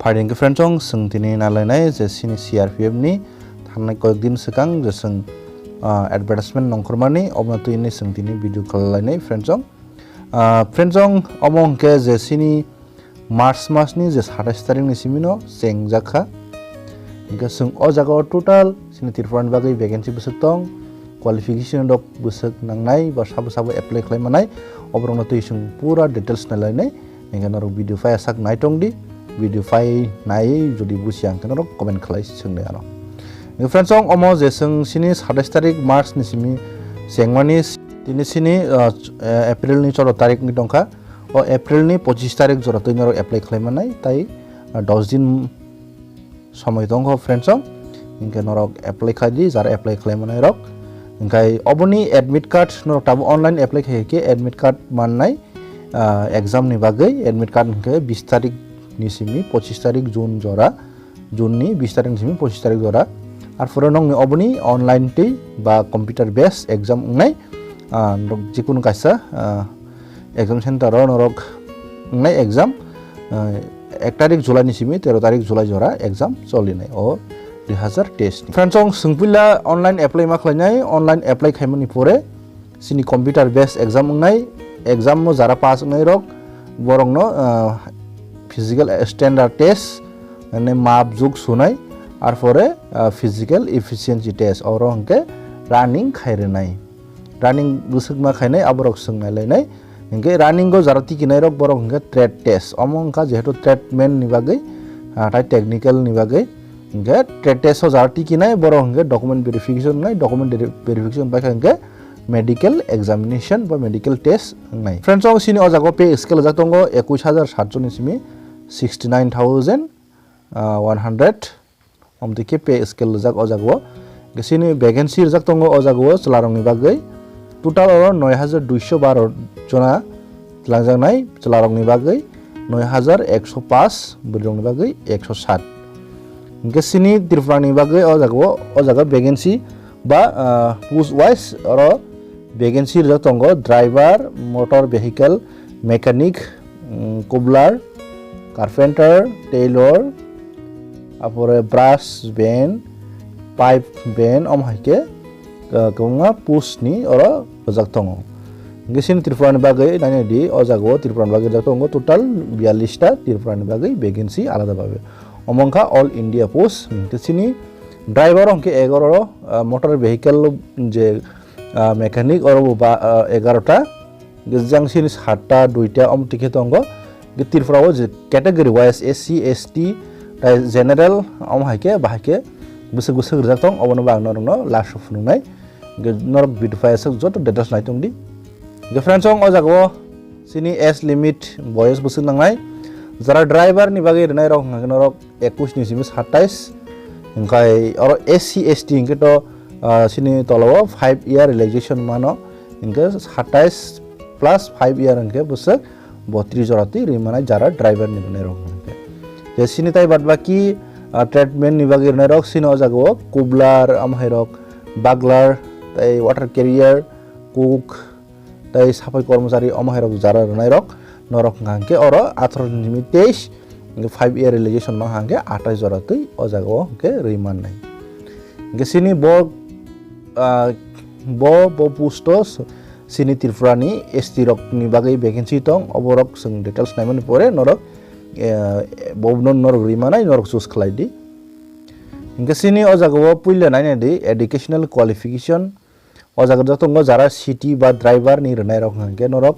Finding के फ्रेंड्सों सोंथिनि नालायनाय जे सिनि CRPF नि थांनाय कयेकदिन सिगां जे जों एडभार्टाइजमेन्ट नंखरमानि अबनतुयनि सोंथिनि भिडिअ खालायनाय फ्रेंड्सों अमंके जे सिनि मार्च मासनि जे 27 तारिखनि सिमिनो जेंजाखा इनका जों अ जागाव टोटाल सिनि तिरफान बागै वैकेंसी बसक दं क्वालिफिकेशन दक बसक नांनाय बा साबो एप्लाइ खालामनाय अबरंनतुय जों पूरा डिटेल्स नालायनाय इनका भिडिअ फाय साक नायटंदि भिडिअ फाय नाय जुदि बुसियां केन कमेन्ट खालाय सोंनाय आरो फ्रेंड्स अमो जे जों सिनि 27 तारिख मार्च नि सिमि जेंमानि तिनि सिनि एप्रिल नि 14 तारिख नि दंखा ओ एप्रिल नि 25 तारिख जरातै नरो एप्लाइ खालामनाय ताई 10 दिन समय दंखो फ्रेंड्स इनके नरक एप्लाइ खादि जार एप्लाइ खालामनाय रक इनकाय अबनि एडमिट कार्ड नरक ताबो ऑनलाइन एप्लाइ खायके एडमिट कार्ड माननाय एग्जाम नि बागै एडमिट कार्ड के 20 तारिख नि सिमि 25 तारिख जून जरा जून नि 20 तारिख सिमि 25 तारिख जरा आर फरनंग नि अबनि ऑनलाइन टे बा कंप्यूटर बेस एग्जाम उंनाय जिकुनु कायसा एग्जाम सेंटर नरक उंनाय एग्जाम 1 तारिख जुलाई नि सिमि 13 तारिख जुलाई जरा एग्जाम चलिनाय ओ 2023 फ्रेंड्स सोंपिला ऑनलाइन एप्लाइ मा खालायनाय ऑनलाइन एप्लाइ खायमनि परे सिनि कंप्यूटर बेस एग्जाम उंनाय एग्जाम मो जारा पास उंनाय रक बरंनो फिजिकल स्टैंडर्ड टेस्ट ने माप जुग सुनाय आर फरे फिजिकल एफिशिएंसी टेस्ट और हंके रनिंग खायरनाय रनिंग बुसुकमा खायनाय आबरक सोंनायलायनाय इनके रनिंग गो जारति किनाय रक बरक हंके ट्रेड टेस्ट अमंका जेहेतु ट्रेडमेन नि बागै ताय टेक्निकल नि बागै इनके ट्रेड टेस्ट जारति किनाय बरक हंके डॉक्यूमेंट वेरिफिकेशन नाय डॉक्यूमेंट वेरिफिकेशन बाय हंके मेडिकल एग्जामिनेशन बा मेडिकल टेस्ट नाय फ्रेंड्स सिनि अजागो पे स्केल जातंगो 21700 नि सिमि 69100 अमतिके पे स्केल जाक अजागो गसिनि वैकेंसी जाक तंगो अजागो चलारंनि बागै टोटाल 9212 जना लांजानाय चलारंनि बागै 9105 बिरंनि बागै 107 गसिनि तिरफानि बागै अजागो वैकेंसी बा पोस्ट वाइज और वैकेंसी जाक तंगो driver motor vehicle mechanic cobbler carpenter tailor अपरे ब्रास बेन पाइप बेन अमहाइके गंगा पोस्टनि और जाक्तंगो गेसिन त्रिपुरानि बागै नायनायदि अजागो त्रिपुरानि बागै जाक्तंगो टोटाल 42 ता त्रिपुरानि बागै वैकेंसी आलादा बाबे अमंका ऑल इंडिया पोस्ट तेसिनि ड्राइवर अंके 11 मोटर व्हीकल जे मैकेनिक और 11 ता गजांसिन 7 ता 2 ता अमतिके तंगो त्रिपुराओ जे category wise SC ST general अमहाइके बाहाइके बुसुक बुसुक जाक्तंग अबनो बांगनरनो लास्ट फुनुनाय नर बिटफायसक जत डेटास नायतंदि गे फ्रेंड्स अजागो सिनि एज लिमिट बयस बुसुक नांनाय जरा ड्राइवर नि बागै रनाय रक नरक 21 नि सिमि 27 इनकाय और SC ST इनके तो सिनि तलव 5 इयर रिलैक्सेशन मानो इनके 27 प्लस 5 इयर इनके बुसुक 32 जराति रिमानाय जरा ड्राइवर नि बने रक जे सिनि ताय बाद बाकी ट्रेडमेन नि बागै रनाय रक सिनि अजागो कोबलार अमहायरक बागलार ताय वाटर कैरियर कुक ताय साफाई कर्मचारी अमहायरक जारा रनाय रक नरक हांके और 18 निमि 23 5 इयर रिलैक्सेशन मा हांके 28 जरातै अजागो के रिमाननाय गेसिनि बो पोस्टस सिनि त्रिपुरानि ST रक नि बागै वैकेंसी दं अबरक जों डिटेल्स नायमनि परे नरक बबन नरक रिमानाय नरक चूज खालायदि इनके सिनि अजागो पुइले नायनायदि एजुकेशनल क्वालिफिकेशन अजागो जतंगो जारा सिटी बा ड्राइवर नि रनाय रक हांके नरक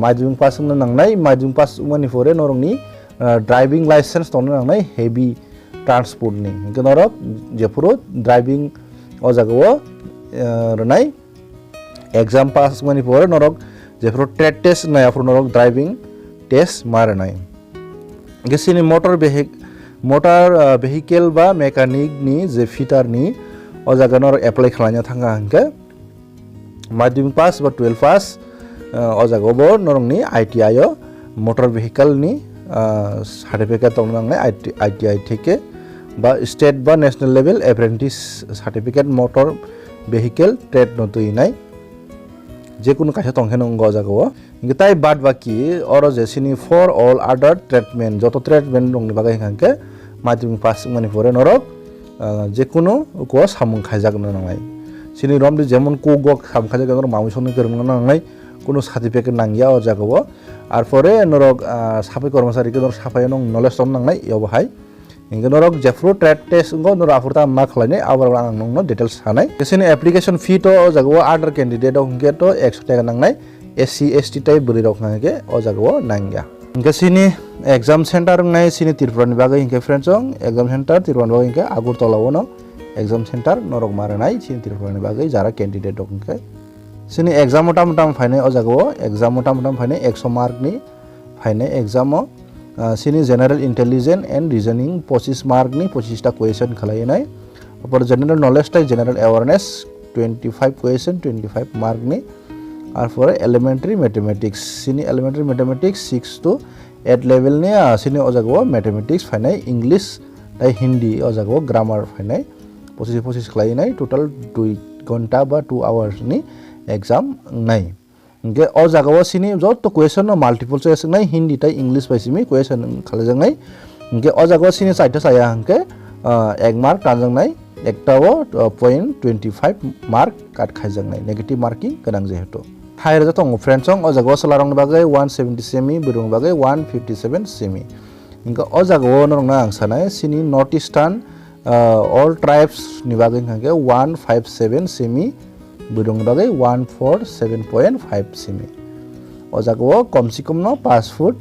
माध्यमिक पास नांनाय माध्यमिक पास उमानि फरे नरकनि ड्राइविंग लाइसेंस तनो नांनाय हेवी ट्रांसपोर्ट नि इनके नरक जेफुरो ड्राइविंग अजागो रनाय एग्जाम पास उमानि फरे नरक जेफुरो ट्रेड टेस्ट नायाफुर नरक ड्राइविंग टेस्ट मारनाय गेसिनि मोटर व्हीकल बा मैकेनिक नि जे फिटार नि अजागनर एप्लाइ खालामनो थांगा हंके माध्यमिक पास बा 12 पास अजागबो नरंनि ITI मोटर व्हीकल नि सर्टिफिकेट दं नांनाय ITI थेके बा स्टेट बा national level apprentice certificate motor vehicle trade नतुइनाय जेकुनु कायसा तंखे नंगो अजागो hingke tai bad baki oro je sini for all other treatment joto treatment rong ni bagai hingke madhyamik pass mani pore norok je kono ko samung khaijak na nangai sini romdi jemon kokborok sam khaijak norok mamui sonni korong na nangai kono certificate nangya o jagao ar pore norok sapai kormosari ke norok sapai nong knowledge tom nangai yo bahai hingke norok jefro trade test ngo norok afurta ma khlainai abar ang nong no details hanai sini application fee to o jagao other candidate hingke to 100 taka nangnai SC ST type buri rok hingke o jagao nangya hingke sini exam center ngai sini Tripurani bagai hingke friends ong exam center Tripurani bagai hingke Agurtala no exam center norok maranai sini Tripurani bagai jara candidate rok hingke sini exam motam fainai o jagao exam motam fainai 100 mark ni fainai exam o sini general intelligence and reasoning 25 mark ni 25 ta question khalai apor general knowledge tai general awareness 25 question 25 mark ni আর পরে elementary mathematics sini elementary mathematics 6 to 8 level ni sini o jagao mathematics fainai english tai hindi o jagao grammar fainai 25 khlai nai total 2 ঘন্টা বা 2 hours ni exam nai hingke o jagao sini jotto question no multiple choice nai hindi tai english bai simi question khalai jang nai hingke o jagao sini saita saya hingke 1 mark tanjang nai ektao 0.25 mark kat khaijang nai negative marking ganang jehetu higher jatong friends ong o jagao salarong bagai 170 semi burung bagai 157 semi hingke o jagao norong na ang sanai sini northeastern all tribes ni bagai hingke 157 semi burung bagai 147.5 semi o jagao komsi kom no 5 foot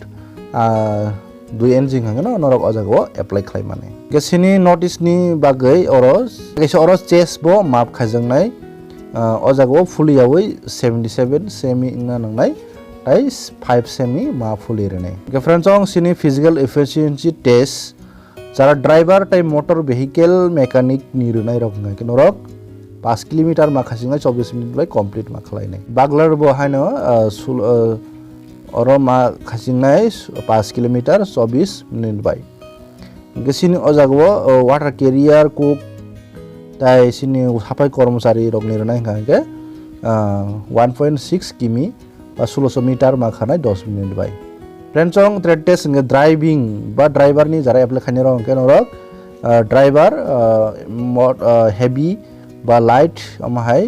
2 inch hingke no norok o jagao apply khlai mane ke sini notice ni bagai oros kaisa oros chest bo map khajangnai o jagao fuliyawi 77 semi ingna nangnai tai 5 semi ma fuli renai ke friends ong sini physical efficiency test jara driver tai motor vehicle mechanic ni runai rok ngai ke norok 5 kilometer ma khasingai 24 minute bai complete ma khlainai baglar bo haino oro ma khasingai 5 kilometer 24 minute bai ke sini o jagao water carrier cook tai sini sapai kormosari rok ni runai hingke 1.6 kimi ba 16 meter ma khanai 10 minute bai friends ong trade test hingke driving ba driver ni jara apply khaini rok hingke norok driver heavy ba light amahai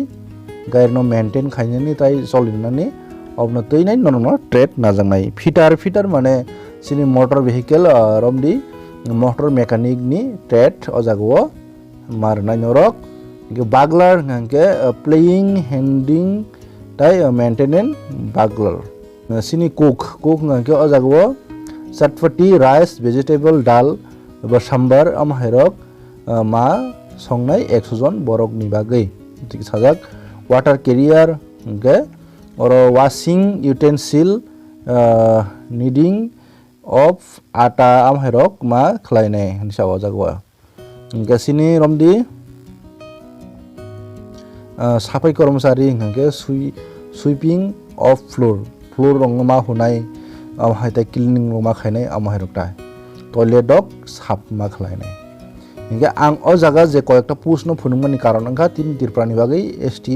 gair no maintain khaini ni tai solinani obno teinai no trade najangnai fitter mane sini motor vehicle romdi motor mechanic ni trade o jagao marnai norok baglar hingke playing handling tai maintenance baglar sini cook hingke o jagao chatpati rice vegetable dal ba sambar amhairok ma songnai 100 jon borok ni bagai tik sajak water carrier hingke oro washing utensil kneading of ata amhairok ma khlainai hinsa o jagao hingke sini romdi sapai kormosari hingke sweeping of floor rong ma hunai amhai ta cleaning rong ma khainai amhai rok ta toilet dok sap ma khlainai hingke ang o jaga je koyekta pushno phunungmani karon angka tin Tripurani bagai ST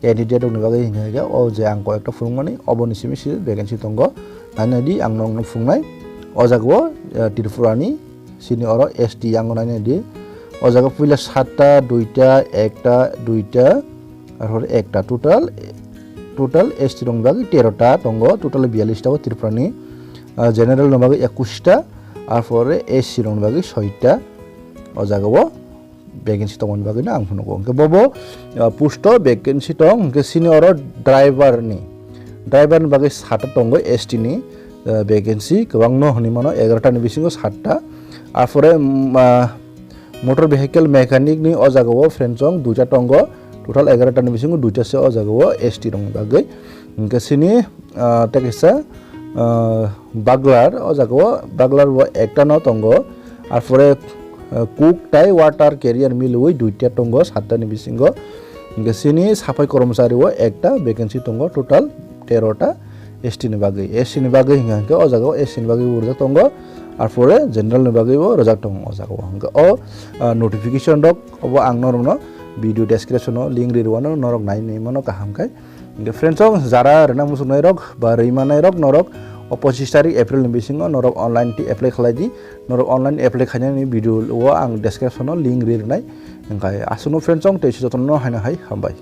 candidate rok ni bagai hingke o je ang koyekta phunungmani oboni simi vacancy tongo nani ang nong phungnai o jagao Tripurani sini oro ST ang nani di o jaga puila 7টা 2টা 1টা 2টা আর হরে একটা total ST রং বাকি 13টা tongo total 42 টা Tripurani general rong bagai 21 টা আর পরে SC rong bagai 6 টা o jagao vacancy tong bagai na ang phunugo ke bobo pusto vacancy tong ke sini oro driver ni bagai 7টা tongo ST ni vacancy kwbang no honimano 11টা ni bisingo 7টা আর পরে motor vehicle mechanic ni o jagao friends ong 2টা tongo total 11টা ni bisingo 2টা se o jagao ST rong bagai hingke sini tekisa baglar o jagao baglar bo ekta no tongo ar pore cook tai water carrier mill oi 2টা tongo 7টা ni bisingo hingke sini sapai kormosari o ekta vacancy tongo total 13টা ST ni bagai hingke o jagao ST ni bagai urja tongo আর পরে general নিবাগিব রোজাক টং অজাগো হংকে ও notification doc of আং নরং video description link রিওয়ানো নরক নাই নেমনো কাহামকাই friends Zara रना मुसुनाय रक बा रैमानाय रक नरक 25 तारिख एप्रिल बिसिङाव नरक अनलाइन टी एप्लाई खालायदि नरक अनलाइन एप्लाई खालायनायनि भिडिअ आं डिस्क्रिप्शनाव लिंक लिरनाय ओंखाय आसुनो फ्रेंड्स तेसि जतन हायना हाय हामबाय।